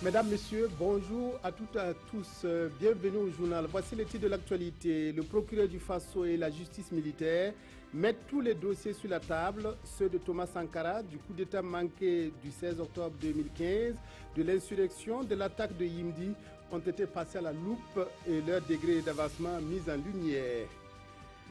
Mesdames, Messieurs, bonjour à toutes et à tous. Bienvenue au journal. Voici les titres de l'actualité. Le procureur du Faso et la justice militaire mettent tous les dossiers sur la table. Ceux de Thomas Sankara, du coup d'État manqué du 16 octobre 2015, de l'insurrection, de l'attaque de Yimdi ont été passés à la loupe et leur degré d'avancement mis en lumière.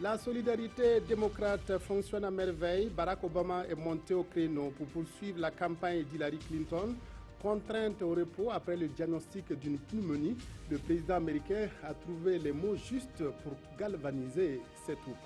La solidarité démocrate fonctionne à merveille. Barack Obama est monté au créneau pour poursuivre la campagne d'Hillary Clinton. Contrainte au repos après le diagnostic d'une pneumonie, le président américain a trouvé les mots justes pour galvaniser ses troupes.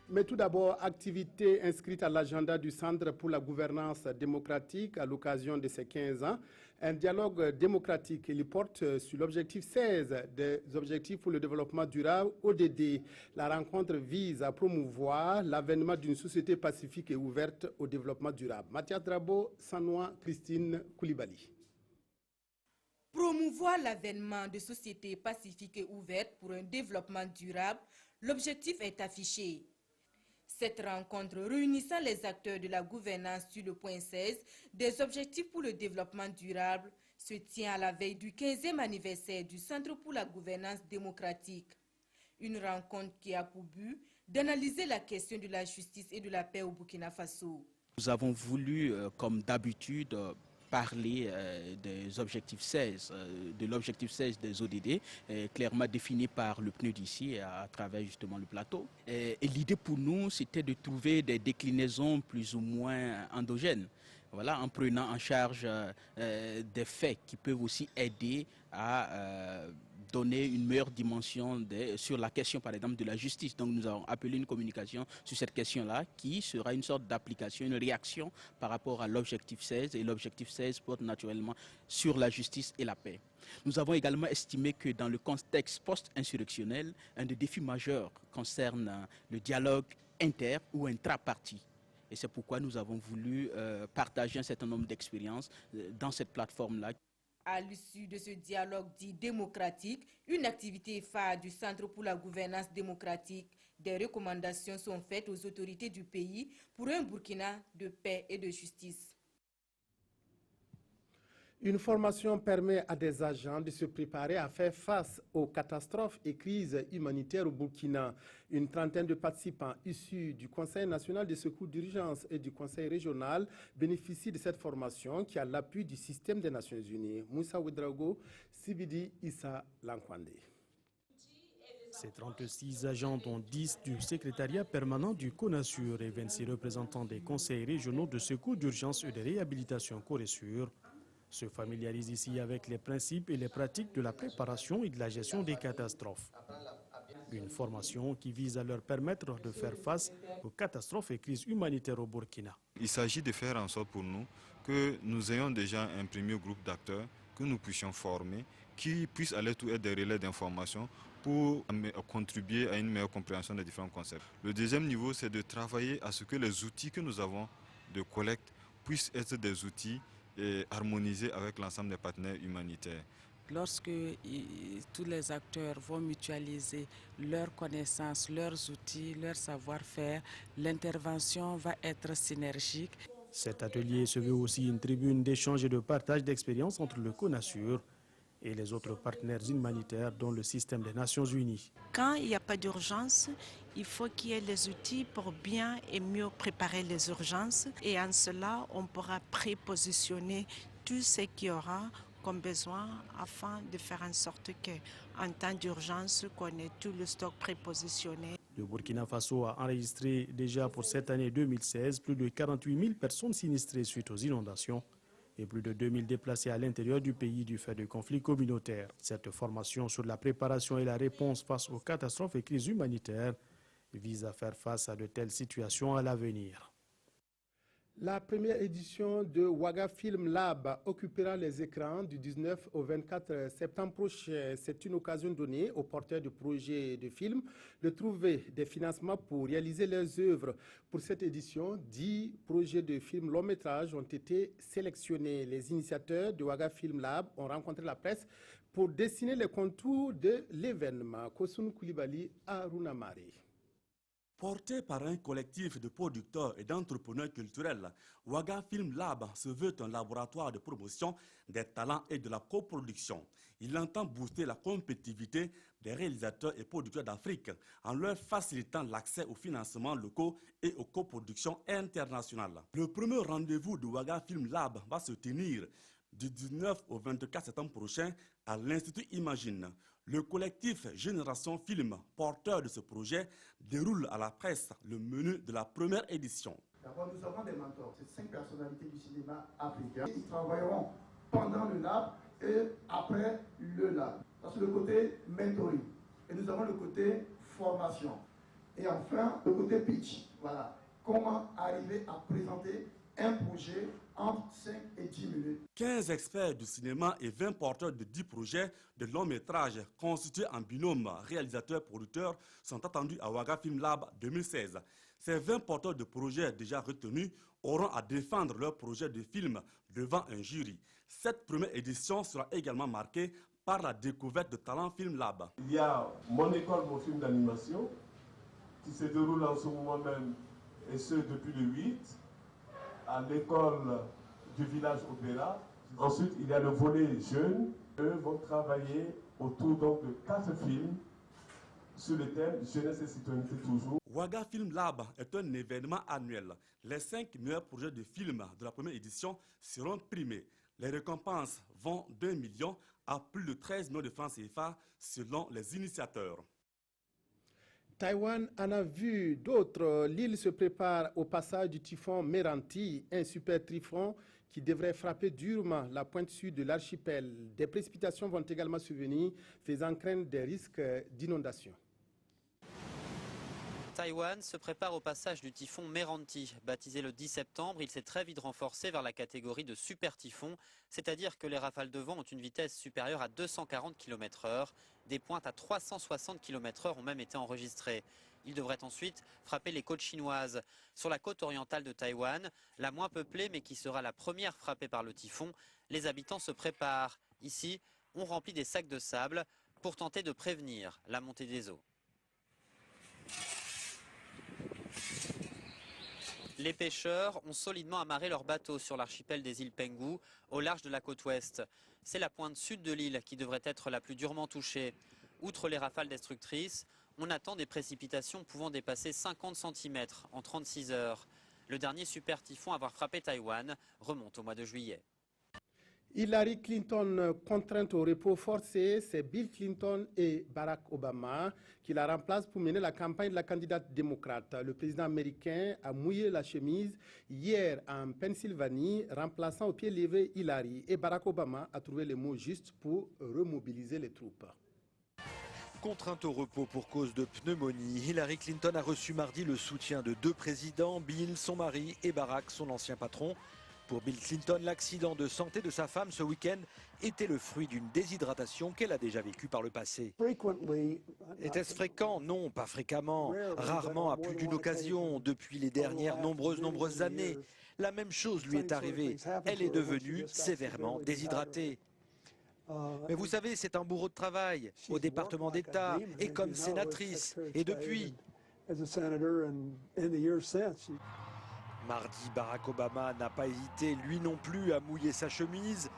Mais tout d'abord, activité inscrite à l'agenda du Centre pour la gouvernance démocratique à l'occasion de ses 15 ans. Un dialogue démocratique. Il porte sur l'objectif 16 des objectifs pour le développement durable, ODD. La rencontre vise à promouvoir l'avènement d'une société pacifique et ouverte au développement durable. Mathias Drabo, Sanois, Christine Koulibaly. Promouvoir l'avènement de sociétés pacifiques et ouvertes pour un développement durable, l'objectif est affiché. Cette rencontre réunissant les acteurs de la gouvernance sur le point 16 des objectifs pour le développement durable se tient à la veille du 15e anniversaire du Centre pour la gouvernance démocratique. Une rencontre qui a pour but d'analyser la question de la justice et de la paix au Burkina Faso. Nous avons voulu, comme d'habitude, parler des objectifs 16, de l'objectif 16 des ODD, clairement défini par le PNUD ici à travers justement le plateau. Et l'idée pour nous, c'était de trouver des déclinaisons plus ou moins endogènes. Voilà, en prenant en charge des faits qui peuvent aussi aider à donner une meilleure dimension sur la question, par exemple, de la justice. Donc nous avons appelé une communication sur cette question-là qui sera une sorte d'application, une réaction par rapport à l'objectif 16. Et l'objectif 16 porte naturellement sur la justice et la paix. Nous avons également estimé que dans le contexte post-insurrectionnel, un des défis majeurs concerne le dialogue inter- ou intra-parti. Et c'est pourquoi nous avons voulu partager un certain nombre d'expériences dans cette plateforme-là. À l'issue de ce dialogue dit démocratique, une activité phare du Centre pour la gouvernance démocratique, des recommandations sont faites aux autorités du pays pour un Burkina de paix et de justice. Une formation permet à des agents de se préparer à faire face aux catastrophes et crises humanitaires au Burkina. Une trentaine de participants issus du Conseil national de secours d'urgence et du Conseil régional bénéficient de cette formation qui a l'appui du système des Nations Unies. Moussa Ouedraogo, Sibidi Issa Lankwande. Ces 36 agents, dont 10 du secrétariat permanent du CONASUR et 26 représentants des conseils régionaux de secours d'urgence et de réhabilitation CORESUR, se familiarisent ici avec les principes et les pratiques de la préparation et de la gestion des catastrophes. Une formation qui vise à leur permettre de faire face aux catastrophes et crises humanitaires au Burkina. Il s'agit de faire en sorte pour nous que nous ayons déjà un premier groupe d'acteurs que nous puissions former, qui puissent aller tout être des relais d'information pour contribuer à une meilleure compréhension des différents concepts. Le deuxième niveau, c'est de travailler à ce que les outils que nous avons de collecte puissent être des outils harmonisés avec l'ensemble des partenaires humanitaires. Lorsque tous les acteurs vont mutualiser leurs connaissances, leurs outils, leur savoir-faire, l'intervention va être synergique. Cet atelier se veut aussi une tribune d'échange et de partage d'expériences entre le CONASUR et les autres partenaires humanitaires dont le système des Nations Unies. Quand il n'y a pas d'urgence, il faut qu'il y ait les outils pour bien et mieux préparer les urgences. Et en cela, on pourra prépositionner tout ce qu'il y aura comme besoin afin de faire en sorte qu'en temps d'urgence, qu'on ait tout le stock prépositionné. Le Burkina Faso a enregistré déjà pour cette année 2016 plus de 48 000 personnes sinistrées suite aux inondations et plus de 2000 déplacés à l'intérieur du pays du fait de conflits communautaires. Cette formation sur la préparation et la réponse face aux catastrophes et crises humanitaires vise à faire face à de telles situations à l'avenir. La première édition de Ouaga Film Lab occupera les écrans du 19 au 24 septembre prochain. C'est une occasion donnée aux porteurs de projets de films de trouver des financements pour réaliser leurs œuvres. Pour cette édition, 10 projets de films long métrage ont été sélectionnés. Les initiateurs de Ouaga Film Lab ont rencontré la presse pour dessiner les contours de l'événement. Kosun Koulibaly, Aruna Mare. Porté par un collectif de producteurs et d'entrepreneurs culturels, Ouaga Film Lab se veut un laboratoire de promotion des talents et de la coproduction. Il entend booster la compétitivité des réalisateurs et producteurs d'Afrique en leur facilitant l'accès aux financements locaux et aux coproductions internationales. Le premier rendez-vous de Ouaga Film Lab va se tenir du 19 au 24 septembre prochain à l'Institut Imagine. Le collectif Génération Film, porteur de ce projet, déroule à la presse le menu de la première édition. D'abord, nous avons des mentors, c'est 5 personnalités du cinéma africain. Ils travailleront pendant le lab et après le lab. Ça, c'est le côté mentoring. Et nous avons le côté formation. Et enfin, le côté pitch. Voilà. Comment arriver à présenter un projet entre 5 et 10 minutes. 15 experts du cinéma et 20 porteurs de 10 projets de long métrage constitués en binôme réalisateurs-producteurs sont attendus à Ouaga Film Lab 2016. Ces 20 porteurs de projets déjà retenus auront à défendre leur projet de film devant un jury. Cette première édition sera également marquée par la découverte de Talent Film Lab. Il y a mon école, mon film d'animation, qui se déroule en ce moment même, et ce depuis le 8, à l'école du village Opéra. Ensuite, il y a le volet jeunes. Eux vont travailler autour donc, de 4 films sur le thème jeunesse et citoyenneté toujours. Ouaga Film Lab est un événement annuel. Les 5 meilleurs projets de films de la première édition seront primés. Les récompenses vont d'1 million à plus de 13 millions de francs CFA selon les initiateurs. Taïwan en a vu d'autres. L'île se prépare au passage du typhon Meranti, un super typhon qui devrait frapper durement la pointe sud de l'archipel. Des précipitations vont également survenir, faisant craindre des risques d'inondation. Taïwan se prépare au passage du typhon Meranti. Baptisé le 10 septembre, il s'est très vite renforcé vers la catégorie de super typhon, c'est-à-dire que les rafales de vent ont une vitesse supérieure à 240 km/h. Des pointes à 360 km/h ont même été enregistrées. Il devrait ensuite frapper les côtes chinoises. Sur la côte orientale de Taïwan, la moins peuplée mais qui sera la première frappée par le typhon, les habitants se préparent. Ici, on remplit des sacs de sable pour tenter de prévenir la montée des eaux. Les pêcheurs ont solidement amarré leurs bateaux sur l'archipel des îles Penghu, au large de la côte ouest. C'est la pointe sud de l'île qui devrait être la plus durement touchée. Outre les rafales destructrices, on attend des précipitations pouvant dépasser 50 cm en 36 heures. Le dernier super typhon à avoir frappé Taïwan remonte au mois de juillet. Hillary Clinton contrainte au repos forcé, c'est Bill Clinton et Barack Obama qui la remplacent pour mener la campagne de la candidate démocrate. Le président américain a mouillé la chemise hier en Pennsylvanie, remplaçant au pied levé Hillary. Et Barack Obama a trouvé les mots justes pour remobiliser les troupes. Contrainte au repos pour cause de pneumonie, Hillary Clinton a reçu mardi le soutien de 2 présidents, Bill, son mari, et Barack, son ancien patron. Pour Bill Clinton, l'accident de santé de sa femme ce week-end était le fruit d'une déshydratation qu'elle a déjà vécue par le passé. Était-ce fréquent? Non, pas fréquemment. Rarement à plus d'une occasion depuis les dernières nombreuses années. La même chose lui est arrivée. Elle est devenue sévèrement déshydratée. Mais vous savez, c'est un bourreau de travail au département d'État et comme sénatrice. Et depuis... Mardi, Barack Obama n'a pas hésité, lui non plus, à mouiller sa chemise.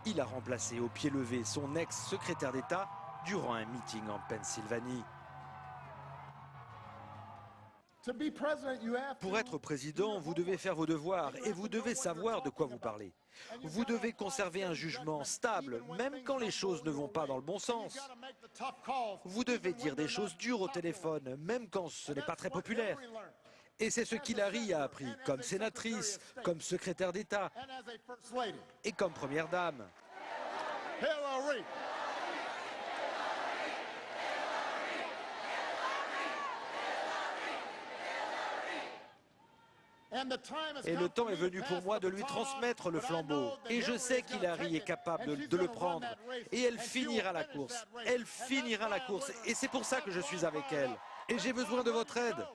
Il a remplacé au pied levé son ex-secrétaire d'État durant un meeting en Pennsylvanie. Pour être président, vous devez faire vos devoirs et vous devez savoir de quoi vous parlez. Vous devez conserver un jugement stable, même quand les choses ne vont pas dans le bon sens. Vous devez dire des choses dures au téléphone, même quand ce n'est pas très populaire. Et c'est ce qu'Hillary a appris, comme sénatrice, comme secrétaire d'État et comme première dame. Et le temps est venu pour moi de lui transmettre le flambeau. Et je sais qu'Hillary est capable de le prendre. Et elle finira la course. Elle finira la course. Et c'est pour ça que je suis avec elle. Et j'ai besoin de votre aide.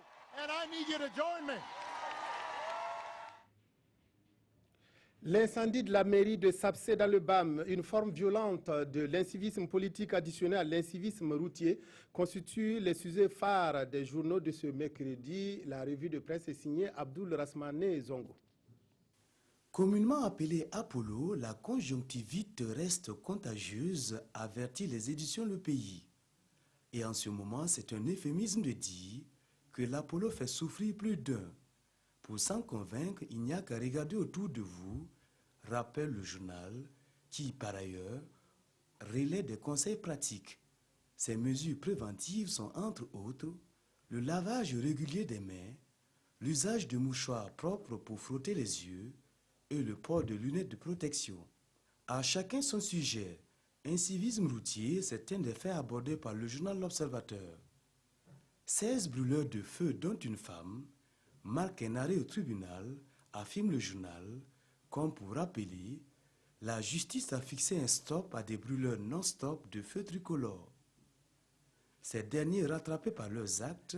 L'incendie de la mairie de Sapsé dans le BAM, une forme violente de l'incivisme politique additionnée à l'incivisme routier, constitue les sujets phares des journaux de ce mercredi. La revue de presse est signée Abdoul Rasmane Zongo. Communément appelée Apollo, la conjonctivite reste contagieuse, avertit les éditions Le Pays. Et en ce moment, c'est un euphémisme de dire que l'Apollo fait souffrir plus d'un. Pour s'en convaincre, il n'y a qu'à regarder autour de vous, rappelle le journal, qui, par ailleurs, relaie des conseils pratiques. Ces mesures préventives sont, entre autres, le lavage régulier des mains, l'usage de mouchoirs propres pour frotter les yeux et le port de lunettes de protection. À chacun son sujet. Incivisme routier, c'est un des faits abordés par le journal L'Observateur. 16 brûleurs de feu, dont une femme, marquent un arrêt au tribunal, affirme le journal, comme pour rappeler, la justice a fixé un stop à des brûleurs non-stop de feux tricolores. Ces derniers, rattrapés par leurs actes,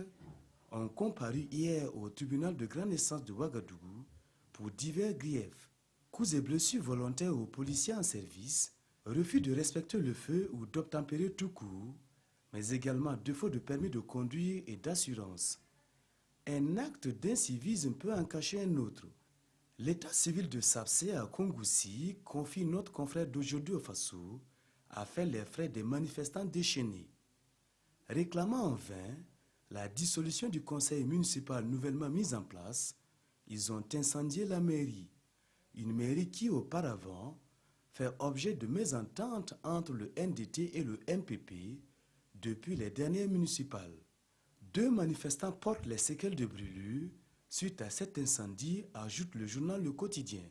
ont comparu hier au tribunal de grande instance de Ouagadougou pour divers griefs, coups et blessures volontaires aux policiers en service, refus de respecter le feu ou d'obtempérer tout court, mais également défaut de permis de conduire et d'assurance. Un acte d'incivisme peut en cacher un autre. L'état civil de Sapsé à Kongoussi, confie notre confrère d'aujourd'hui au Faso, a fait les frais des manifestants déchaînés. Réclamant en vain la dissolution du conseil municipal nouvellement mis en place, ils ont incendié la mairie. Une mairie qui, auparavant, fait objet de mésentente entre le NDT et le MPP depuis les dernières municipales. 2 manifestants portent les séquelles de brûlure suite à cet incendie, ajoute le journal Le Quotidien.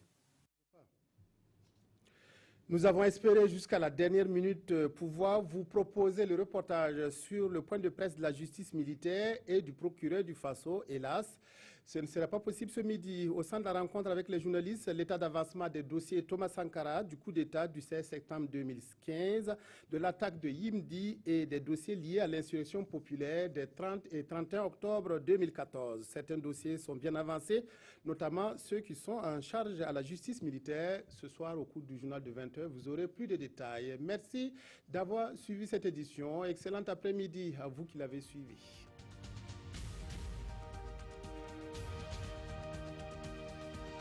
Nous avons espéré jusqu'à la dernière minute pouvoir vous proposer le reportage sur le point de presse de la justice militaire et du procureur du Faso. Hélas, ce ne sera pas possible ce midi. Au sein de la rencontre avec les journalistes, l'état d'avancement des dossiers Thomas Sankara, du coup d'État du 16 septembre 2015, de l'attaque de Yimdi et des dossiers liés à l'insurrection populaire des 30 et 31 octobre 2014. Certains dossiers sont bien avancés, notamment ceux qui sont en charge à la justice militaire. Ce soir, au cours du journal de 20h, vous aurez plus de détails. Merci d'avoir suivi cette édition. Excellent après-midi à vous qui l'avez suivi.